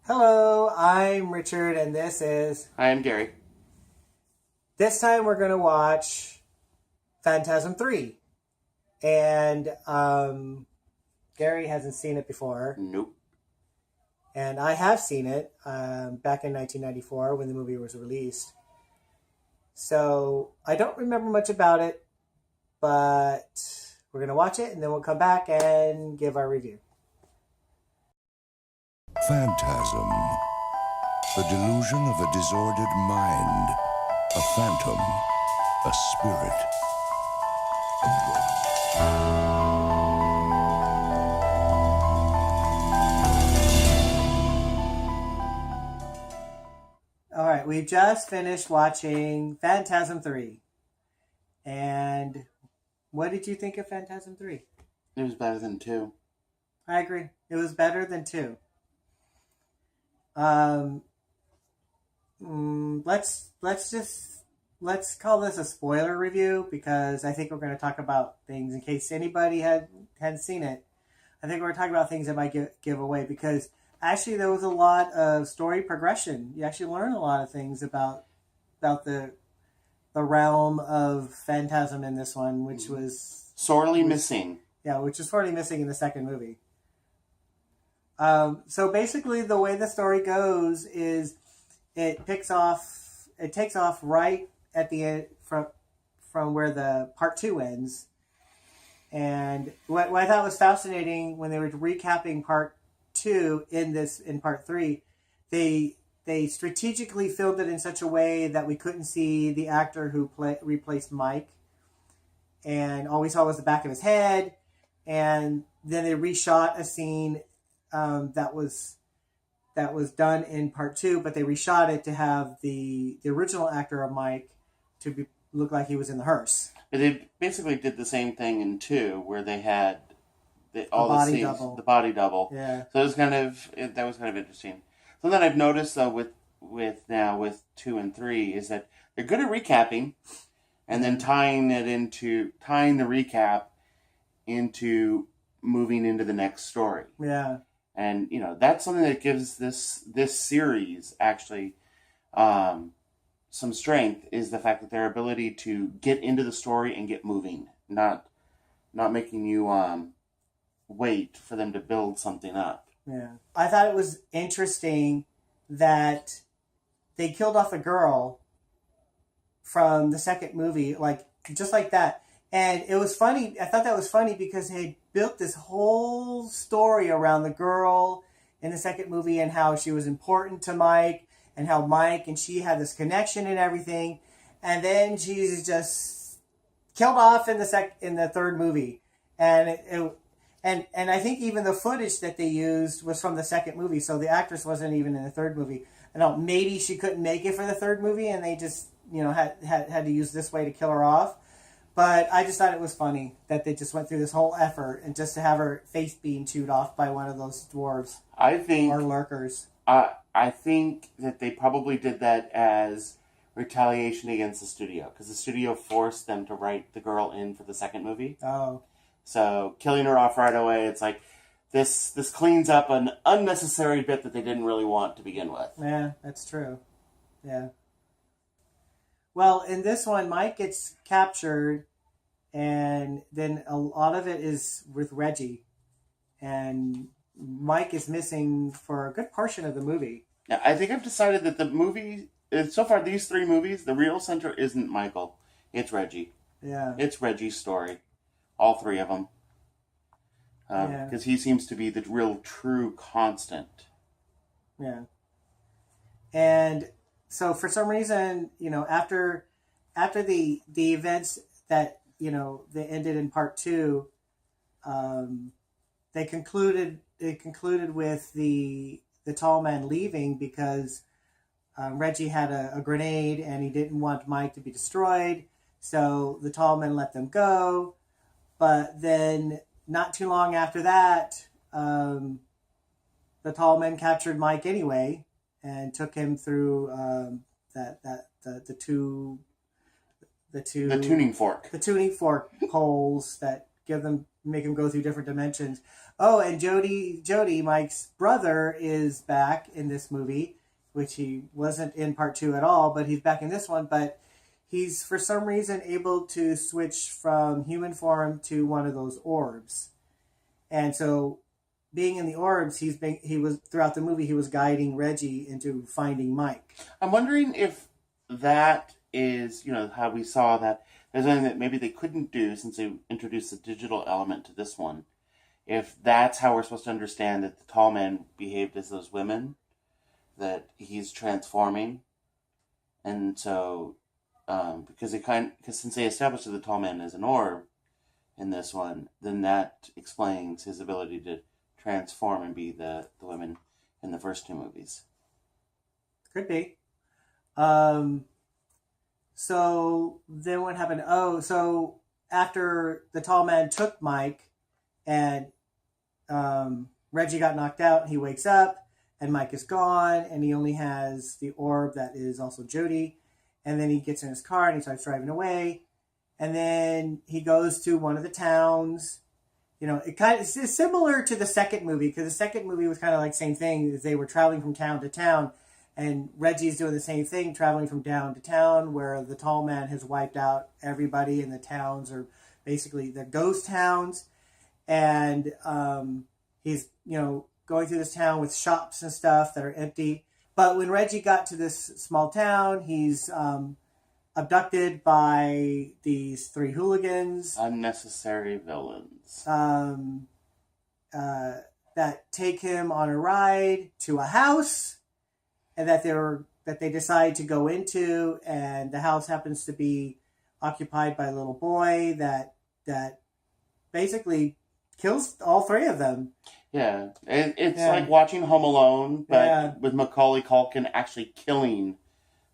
Hello, I'm Richard, and Hi, I'm Gary. this time we're going to watch Phantasm 3. And Gary hasn't seen it before, Nope. and I have seen it back in 1994 when the movie was released. So I don't remember much about it, but we're going to watch it, and then we'll come back and give our review. Phantasm, the delusion of a disordered mind, a phantom, a spirit, a ghost. All right, we just finished watching Phantasm 3. And what did you think of Phantasm 3? It was better than two. I agree. It was better than 2. Um, let's call this a spoiler review because I think we're going to talk about things in case anybody hadn't seen it. I think we're going to talk about things that might give away because actually there was a lot of story progression. You actually learn a lot of things about the realm of Phantasm in this one, which was Sorely missing. yeah, which is sorely missing in the second movie. So basically, the way the story goes is it takes off right at the end from where the part two ends. And what I thought was fascinating when they were recapping part two in part three, they strategically filmed it in such a way that we couldn't see the actor who replaced Mike, and all we saw was the back of his head. And then they reshot a scene that was done in part two, but they reshot it to have the original actor of Mike look like he was in the hearse. But they basically did the same thing in two, where they had all the body scenes, double. the body double. Yeah. So that was kind of interesting. Something that I've noticed though with two and three is that they're good at recapping, and then tying the recap into moving into the next story. Yeah. And that's something that gives this series actually some strength, is the fact that their ability to get into the story and get moving, not making you wait for them to build something up. Yeah. I thought it was interesting that they killed off a girl from the second movie, like just like that. And it was funny. I thought that was funny because they built this whole story around the girl in the second movie and how she was important to Mike and how Mike and she had this connection and everything. And then she's just killed off in the third movie. And and I think even the footage that they used was from the second movie, so the actress wasn't even in the third movie. I know maybe she couldn't make it for the third movie, and they just had to use this way to kill her off. But I just thought it was funny that they just went through this whole effort and just to have her face being chewed off by one of those dwarves I think or lurkers. I think that they probably did that as retaliation against the studio, because the studio forced them to write the girl in for the second movie. Oh, So killing her off right away, it's like this cleans up an unnecessary bit that they didn't really want to begin with. yeah, that's true. Yeah. Well, in this one, Mike gets captured, and then a lot of it is with Reggie, and Mike is missing for a good portion of the movie. Now, I think I've decided that the movie, so far these three movies, the real center isn't Michael, it's Reggie. Yeah. It's Reggie's story, all three of them, because he seems to be the real true constant. Yeah. And so for some reason, after the events that, they ended in part two, they concluded with the tall man leaving because Reggie had a grenade and he didn't want Mike to be destroyed. So the tall man let them go. But then not too long after that, the tall man captured Mike anyway and took him through the The tuning fork. holes that give them make him go through different dimensions. Oh, and Jody, Mike's brother, is back in this movie, which he wasn't in part 2 at all, but he's back in this one. But he's, for some reason, able to switch from human form to one of those orbs. And so, being in the orbs, he was throughout the movie, he was guiding Reggie into finding Mike. I'm wondering if that is, how we saw that there's something that maybe they couldn't do since they introduced the digital element to this one. If that's how we're supposed to understand that the tall man behaved as those women, that he's transforming. And so, because since they established that the tall man is an orb in this one, then that explains his ability to transform and be the women in the first 2 movies. Could be. So then what happened? Oh, so after the tall man took Mike and Reggie got knocked out, he wakes up and Mike is gone and he only has the orb that is also Jody. And then he gets in his car and he starts driving away. And then he goes to one of the towns. It's similar to the second movie, because the second movie was kind of like the same thing, as they were traveling from town to town. And Reggie's doing the same thing, traveling from town to town, where the tall man has wiped out everybody, and the towns are basically the ghost towns. And he's, going through this town with shops and stuff that are empty. But when Reggie got to this small town, he's abducted by these 3 hooligans. Unnecessary villains. That take him on a ride to a house, and that they decide to go into, and the house happens to be occupied by a little boy that basically kills all 3 of them. Yeah, it's like watching Home Alone, but with Macaulay Culkin actually killing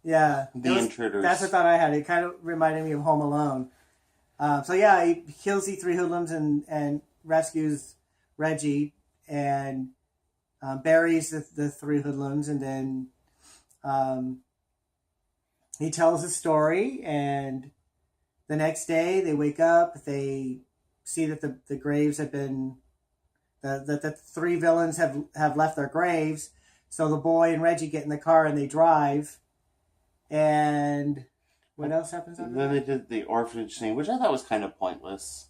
the intruders. That's the thought I had. It kind of reminded me of Home Alone. He kills the 3 hoodlums and rescues Reggie and buries the 3 hoodlums, and then he tells his story, and the next day they wake up, they see that the graves have been, the 3 villains have left their graves, so the boy and Reggie get in the car and they drive, and what else happens on that? Then they did the orphanage scene, which I thought was kind of pointless.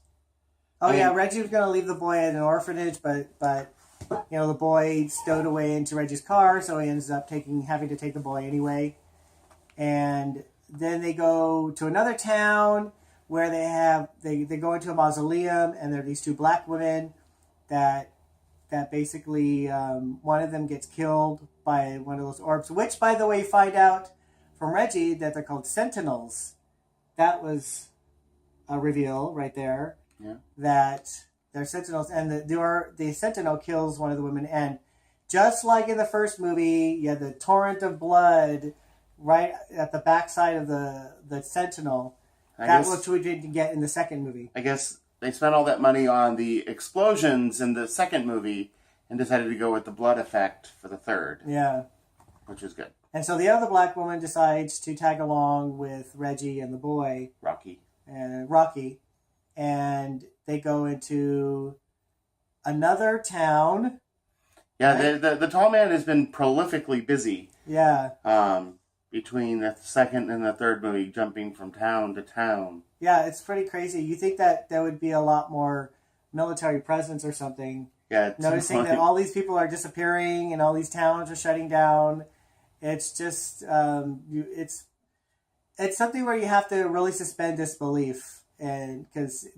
Reggie was going to leave the boy at an orphanage, but the boy stowed away into Reggie's car, so he ends up having to take the boy anyway. And then they go to another town where they go into a mausoleum, and there are these 2 black women that basically one of them gets killed by one of those orbs, which, by the way, find out from Reggie that they're called Sentinels. That was a reveal right there. Yeah. That they're Sentinels, and the Sentinel kills one of the women, and just like in the first movie, you had the torrent of blood right at the backside of the Sentinel. That's what we didn't get in the second movie. I guess they spent all that money on the explosions in the second movie and decided to go with the blood effect for the third. Yeah. Which is good. And so the other black woman decides to tag along with Reggie and the boy. Rocky. And they go into another town. Yeah, right? the tall man has been prolifically busy. Yeah. Between the second and the third movie, jumping from town to town. Yeah, it's pretty crazy. You think that there would be a lot more military presence or something. Yeah. Noticing that all these people are disappearing and all these towns are shutting down. It's just, it's something where you have to really suspend disbelief. And because,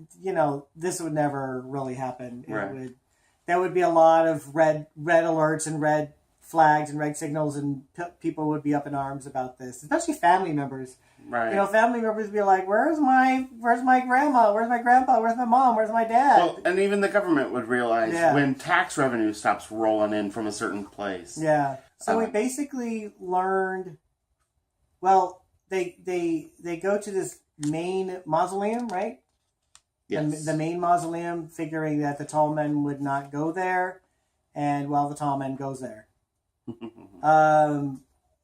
this would never really happen. Right. There would be a lot of red alerts and red flags and red signals, and people would be up in arms about this, especially family members. Right. Family members would be like, where's my grandma? Where's my grandpa? Where's my mom? Where's my dad? Well, and even the government would realize when tax revenue stops rolling in from a certain place. Yeah. So we basically learned, well, they go to this main mausoleum, right? Yes. The main mausoleum, figuring that the tall man would not go there, and the tall man goes there.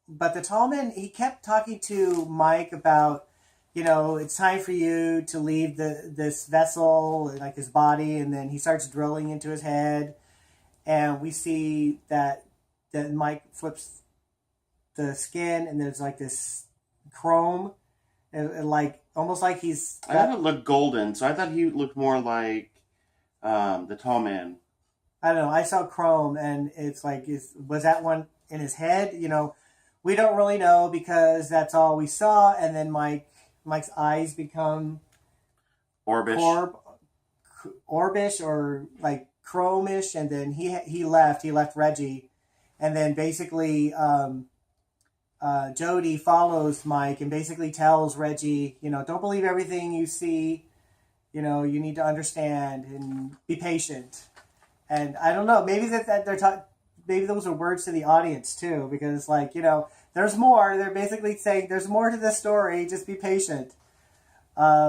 But the tall man, he kept talking to Mike about, it's time for you to leave this vessel, like his body, and then he starts drilling into his head, and we see that Mike flips the skin, and there's like this chrome, and like almost like he's. I thought it looked golden, so I thought he looked more like the tall man. I don't know. I saw chrome, and it's like, was that one in his head? We don't really know because that's all we saw, and then Mike's eyes become Orbish. Orbish or like chromish, and then he left Reggie, and then basically Jody follows Mike and basically tells Reggie, don't believe everything you see, you need to understand and be patient. And I don't know, maybe that they're talking. Maybe those are words to the audience too, because there's more. They're basically saying there's more to this story. Just be patient.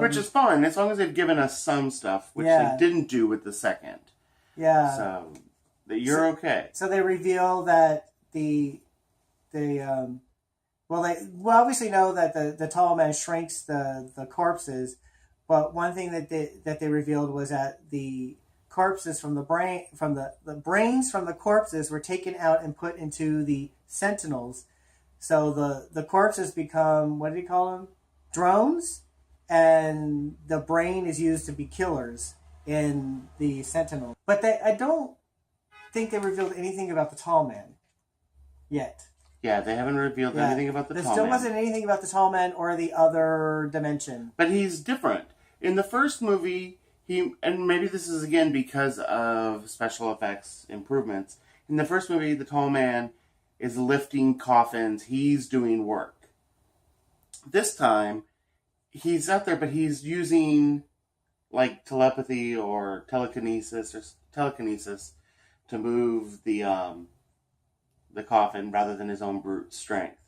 Which is fine, as long as they've given us some stuff, which they didn't do with the second. Yeah. So you're okay. So they reveal that we obviously know that the tall man shrinks the corpses, but one thing that they revealed was that the corpses from the brains from the corpses were taken out and put into the sentinels. So the corpses become, what do you call them? Drones, and the brain is used to be killers in the sentinel. But I don't think they revealed anything about the tall man yet. Yeah, they haven't revealed anything about the tall man. There still wasn't anything about the tall man or the other dimension. But he's different. In the first movie, and maybe this is again because of special effects improvements. In the first movie, the tall man is lifting coffins. He's doing work. This time, he's out there, but he's using like telepathy or telekinesis to move the coffin rather than his own brute strength.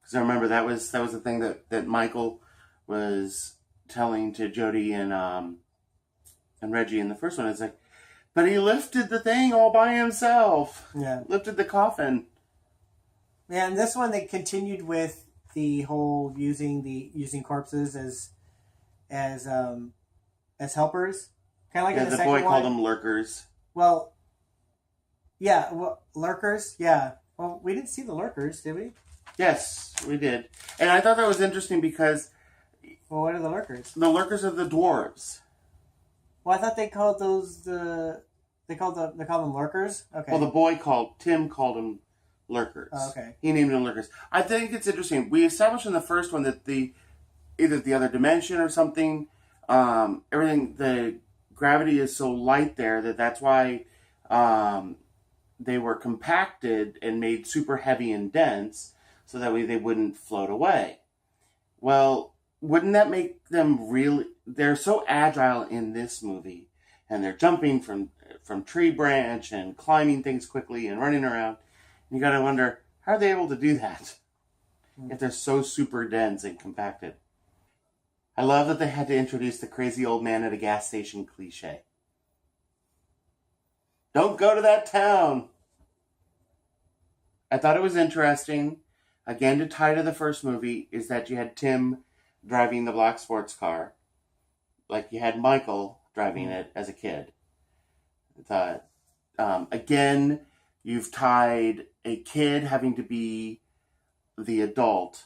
Because I remember that was the thing that Michael was telling to Jody and Reggie in the first one. It's like, but he lifted the thing all by himself. Yeah, lifted the coffin. Yeah, and this one they continued with the whole using corpses as helpers, kind of like in the second one. The boy called them lurkers. Well, yeah, lurkers. Yeah. Well, we didn't see the lurkers, did we? Yes, we did, and I thought that was interesting because. Well, what are the lurkers? The lurkers are the dwarves. Well, I thought they called those they call them lurkers. Okay. Well, Tim called them lurkers. Oh, okay. He named them lurkers. I think it's interesting. We established in the first one that either the other dimension or something, the gravity is so light there that's why they were compacted and made super heavy and dense, so that way they wouldn't float away. Well, wouldn't that make them really... They're so agile in this movie, and they're jumping from tree branch and climbing things quickly and running around. You gotta wonder, how are they able to do that if they're so super dense and compacted? I love that they had to introduce the crazy old man at a gas station cliche. Don't go to that town! I thought it was interesting, again to tie to the first movie, is that you had Tim driving the black sports car, like you had Michael driving it as a kid. I thought, again, you've tied a kid having to be the adult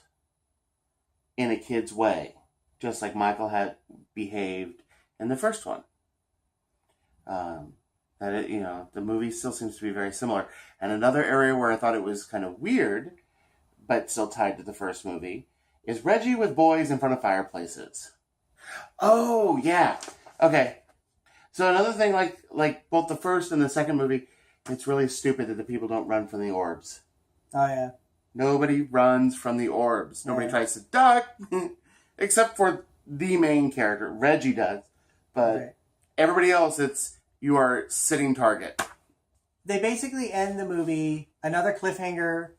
in a kid's way, just like Michael had behaved in the first one. The movie still seems to be very similar. And another area where I thought it was kind of weird, but still tied to the first movie, is Reggie with boys in front of fireplaces. Oh, yeah. Okay. So another thing, like both the first and the second movie, it's really stupid that the people don't run from the orbs. Oh, yeah. Nobody runs from the orbs. Nobody tries to duck, except for the main character. Reggie does. But everybody else, you are sitting target. They basically end the movie, another cliffhanger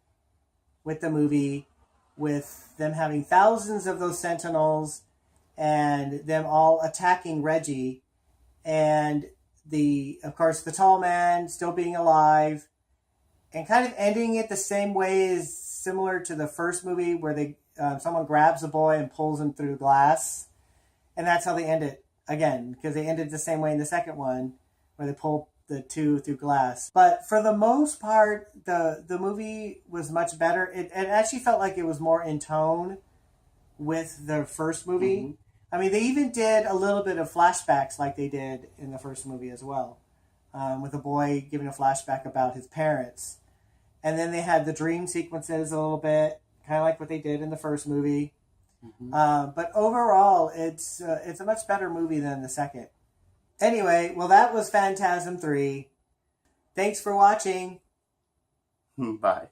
with the movie, with them having thousands of those sentinels and them all attacking Reggie, and of course the tall man still being alive, and kind of ending it the same way as similar to the first movie, where someone grabs the boy and pulls him through glass, and that's how they end it again, because they ended the same way in the second one, where they pull the two through glass. But for the most part, the movie was much better. It actually felt like it was more in tone with the first movie. Mm-hmm. I mean, they even did a little bit of flashbacks like they did in the first movie as well, with a boy giving a flashback about his parents. And then they had the dream sequences a little bit, kind of like what they did in the first movie. Mm-hmm. But overall, it's a much better movie than the second. Anyway, well, that was Phantasm 3. Thanks for watching. Bye.